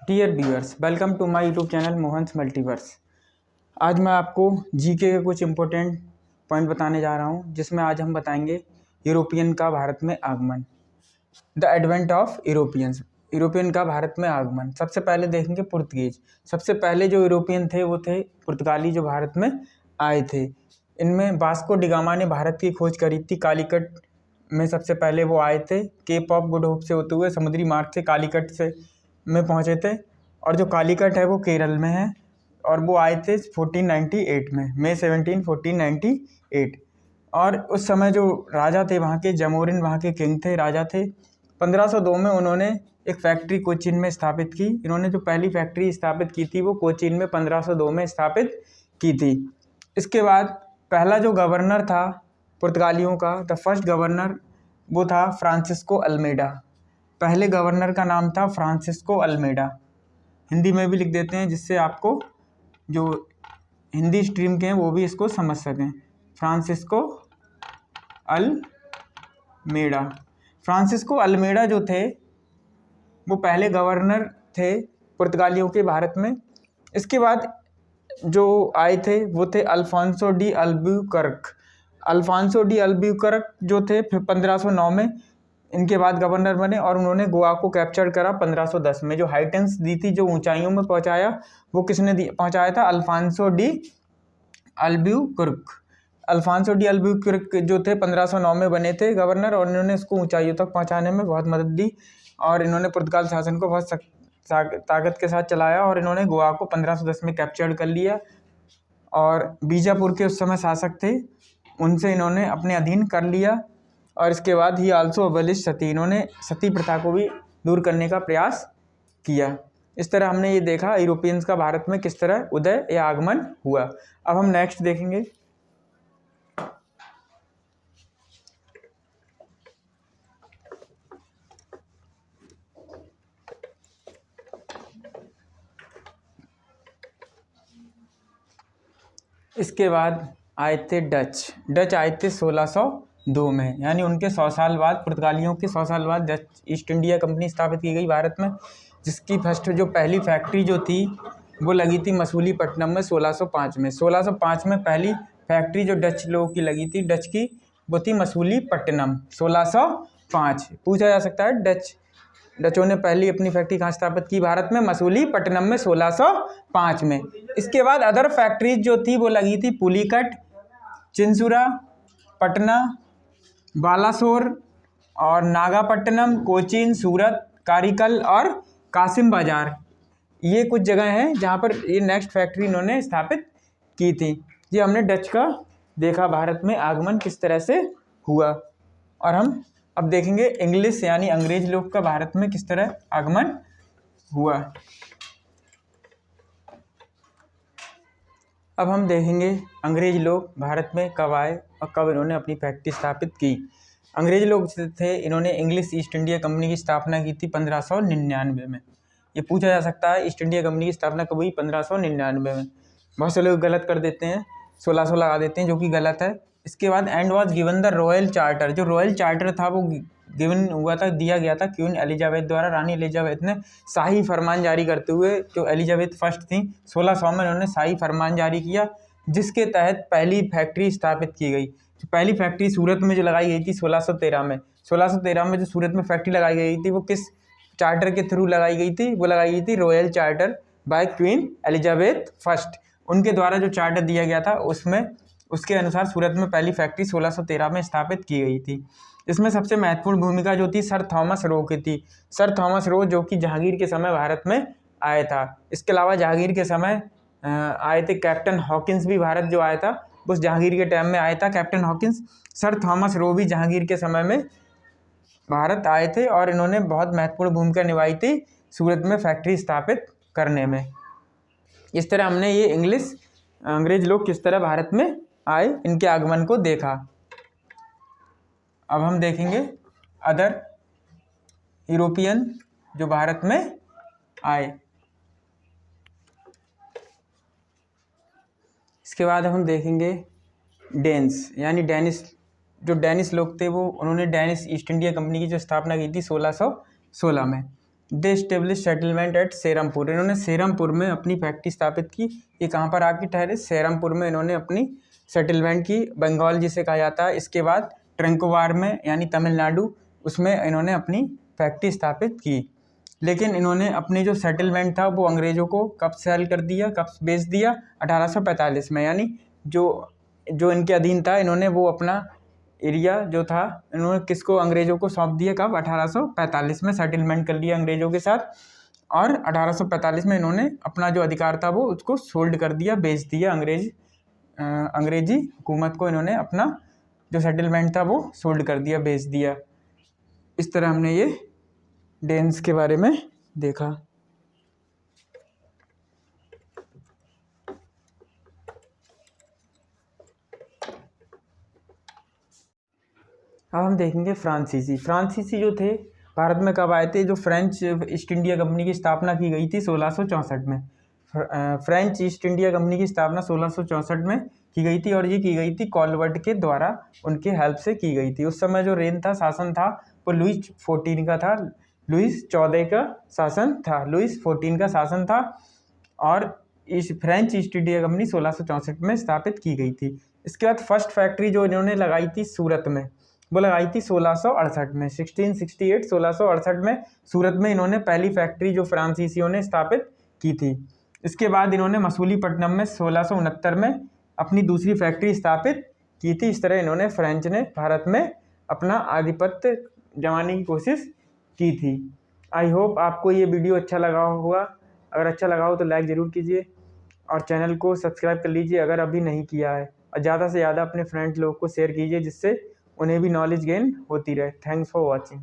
Dear viewers, welcome to my YouTube channel Mohan's multiverse. आज मैं आपको जीके के कुछ इम्पोर्टेंट पॉइंट बताने जा रहा हूं, जिसमें आज हम बताएंगे यूरोपियन का भारत में आगमन, the advent of Europeans, European का भारत में आगमन। सबसे पहले देखेंगे पुर्तगीज। सबसे पहले जो यूरोपियन थे वो थे पुर्तगाली, जो भारत में आए थे। इनमें वास्को डिगामा ने भारत की खोज करी थी। कालीकट में सबसे पहले वो आए थे। केप ऑफ गुड होप से होते हुए समुद्री मार्ग से कालीकट से में पहुँचे थे, और जो कालीकट है वो केरल में है, और वो आए थे 1498 में, मई 17 1498। और उस समय जो राजा थे वहाँ के, जमोरिन वहाँ के किंग थे, राजा थे। 1502 में उन्होंने एक फैक्ट्री कोचीन में स्थापित की। इन्होंने जो पहली फैक्ट्री स्थापित की थी वो कोचीन में 1502 में स्थापित की थी। इसके बाद पहला जो गवर्नर था पुर्तगालियों का, द फर्स्ट गवर्नर, वो था फ्रांसिस्को अल्मेडा। पहले गवर्नर का नाम था फ्रांसिस्को अल्मेडा। हिंदी में भी लिख देते हैं, जिससे आपको जो हिंदी स्ट्रीम के हैं वो भी इसको समझ सकें। Francisco Almeida. फ्रांसिस्को अल्मेडा जो थे वो पहले गवर्नर थे पुर्तगालियों के भारत में। इसके बाद जो आए थे वो थे Afonso de Albuquerque. Afonso de Albuquerque जो थे फिर 1509 में इनके बाद गवर्नर बने, और उन्होंने गोवा को कैप्चर करा 1510 में। जो हाइटेंस दी थी, जो ऊंचाइयों में पहुंचाया, वो किसने पहुंचाया था? Afonso de Albuquerque. Afonso de Albuquerque जो थे 1509 में बने थे गवर्नर, और इन्होंने इसको ऊंचाइयों तक पहुंचाने में बहुत मदद दी, और इन्होंने पुर्तगाल शासन को बहुत ताकत के साथ चलाया, और इन्होंने गोवा को 1510 में कैप्चर कर लिया। और बीजापुर के उस समय शासक थे, उनसे इन्होंने अपने अधीन कर लिया। और इसके बाद ही आल्सो अबलिश सती, इन्होंने सती प्रथा को भी दूर करने का प्रयास किया। इस तरह हमने ये देखा यूरोपियंस का भारत में किस तरह उदय या आगमन हुआ। अब हम नेक्स्ट देखेंगे। इसके बाद आए थे डच आए थे 1602 में, यानी उनके 100 साल बाद, पुर्तगालियों के 100 साल बाद डच ईस्ट इंडिया कंपनी स्थापित की गई भारत में, जिसकी फर्स्ट जो पहली फैक्ट्री जो थी वो लगी थी मसूलीपट्टनम में 1605 में। 1605 में पहली फैक्ट्री जो डच लोगों की लगी थी, डच की, वो थी मसूलीपट्टनम 1605। पूछा जा सकता है डचों ने पहली अपनी फैक्ट्री कहाँ स्थापित की भारत में? मसूलीपट्टनम में 1605 में। इसके बाद अदर फैक्ट्रीज जो थी वो लगी थी पुलिकट, चिंसुरा, पटना, बालासोर और नागापट्टनम, कोचीन, सूरत, कारिकल और कासिम बाजार। ये कुछ जगह हैं जहाँ पर ये नेक्स्ट फैक्ट्री इन्होंने स्थापित की थी। ये हमने डच का देखा, भारत में आगमन किस तरह से हुआ। और हम अब देखेंगे इंग्लिश यानी अंग्रेज लोग का भारत में किस तरह आगमन हुआ। अब हम देखेंगे अंग्रेज लोग भारत में कब आए और कब इन्होंने अपनी फैक्ट्री स्थापित की। अंग्रेज लोग थे, इन्होंने इंग्लिश ईस्ट इंडिया कंपनी की स्थापना की थी 1599 में। ये पूछा जा सकता है ईस्ट इंडिया कंपनी की स्थापना कब हुई? 1599 में। बहुत से लोग गलत कर देते हैं, 1600 लगा देते हैं, जो कि गलत है। इसके बाद and was given the royal charter. जो रॉयल चार्टर था वो गिवन हुआ था, दिया गया था क्वीन एलिजाबेथ द्वारा। रानी एलिजाबेथ ने शाही फरमान जारी करते हुए, जो एलिजाबेथ फर्स्ट थी, 1600 में उन्होंने शाही फरमान जारी किया, जिसके तहत पहली फैक्ट्री स्थापित की गई। तो पहली फैक्ट्री सूरत में जो लगाई गई थी 1613 में, 1613 में जो सूरत में फैक्ट्री लगाई गई थी वो किस चार्टर के थ्रू लगाई गई थी? वो लगाई गई थी royal charter by Queen Elizabeth first. उनके द्वारा जो चार्टर दिया गया था उसमें, उसके अनुसार सूरत में पहली फैक्ट्री 1613 में स्थापित की गई थी। इसमें सबसे महत्वपूर्ण भूमिका जो थी सर थॉमस रो की थी। सर थॉमस रो जो कि जहांगीर के समय भारत में आया था। इसके अलावा जहांगीर के समय आए थे कैप्टन हॉकिंस भी, भारत जो आया था उस जहांगीर के टाइम में आया था captain Hawkins. Sir Thomas Roe भी जहांगीर के समय में भारत आए थे, और इन्होंने बहुत महत्वपूर्ण भूमिका निभाई थी सूरत में फैक्ट्री स्थापित करने में। इस तरह हमने ये अंग्रेज लोग किस तरह भारत में आए, इनके आगमन को देखा। अब हम देखेंगे अदर यूरोपियन जो भारत में आए। इसके बाद हम देखेंगे डेन्स यानी डेनिश। जो डेनिश लोग थे वो, उन्होंने डेनिश ईस्ट इंडिया कंपनी की जो स्थापना की थी 1616 में। दे स्टेब्लिश सेटलमेंट एट सेरमपुर, इन्होंने सेरमपुर में अपनी फैक्ट्री स्थापित की। ये कहाँ पर आके ठहरे? सेरमपुर में इन्होंने अपनी सेटलमेंट की, बंगाल जिसे कहा जाता है। इसके बाद ट्रंकवार में यानी तमिलनाडु, उसमें इन्होंने अपनी फैक्ट्री स्थापित की। लेकिन इन्होंने अपनी जो सेटलमेंट था वो अंग्रेज़ों को कब सेल कर दिया, कब बेच दिया? 1845 में, यानी जो इनके अधीन था, इन्होंने वो अपना एरिया जो था इन्होंने किसको, अंग्रेज़ों को सौंप दिया। कब? 1845 में सेटलमेंट कर लिया अंग्रेज़ों के साथ, और 1845 में इन्होंने अपना जो अधिकार था वो उसको सोल्ड कर दिया, बेच दिया। अंग्रेजी हुकूमत को इन्होंने अपना जो सेटलमेंट था वो सोल्ड कर दिया, बेच दिया। इस तरह हमने ये डेन्स के बारे में देखा। अब हम देखेंगे फ्रांसीसी। फ्रांसीसी जो थे भारत में कब आए थे? जो फ्रेंच ईस्ट इंडिया कंपनी की स्थापना की गई थी 1664 में। फ्रेंच ईस्ट इंडिया कंपनी की स्थापना 1664 में की गई थी, और ये की गई थी कॉलवर्ट के द्वारा, उनके हेल्प से की गई थी। उस समय जो रेन था, शासन था, वो लुईस 14 का था, लुईस 14 का शासन था, लुईस 14 का शासन था। और इस फ्रेंच ईस्ट इंडिया कंपनी 1664 में स्थापित की गई थी। इसके बाद फर्स्ट फैक्ट्री जो इन्होंने लगाई थी सूरत में, वो लगाई थी 1668 में, 1668 में सूरत में इन्होंने पहली फैक्ट्री जो फ्रांसीसियों ने स्थापित की थी। इसके बाद इन्होंने मसूलीपट्टनम में 1669 में अपनी दूसरी फैक्ट्री स्थापित की थी। इस तरह इन्होंने फ्रेंच ने भारत में अपना आधिपत्य जमाने की कोशिश की थी। आई होप आपको ये वीडियो अच्छा लगा होगा। अगर अच्छा लगा हो तो लाइक ज़रूर कीजिए, और चैनल को सब्सक्राइब कर लीजिए अगर अभी नहीं किया है, और ज़्यादा से ज़्यादा अपने फ्रेंड्स लोग को शेयर कीजिए, जिससे उन्हें भी नॉलेज गेन होती रहे। Thanks for watching.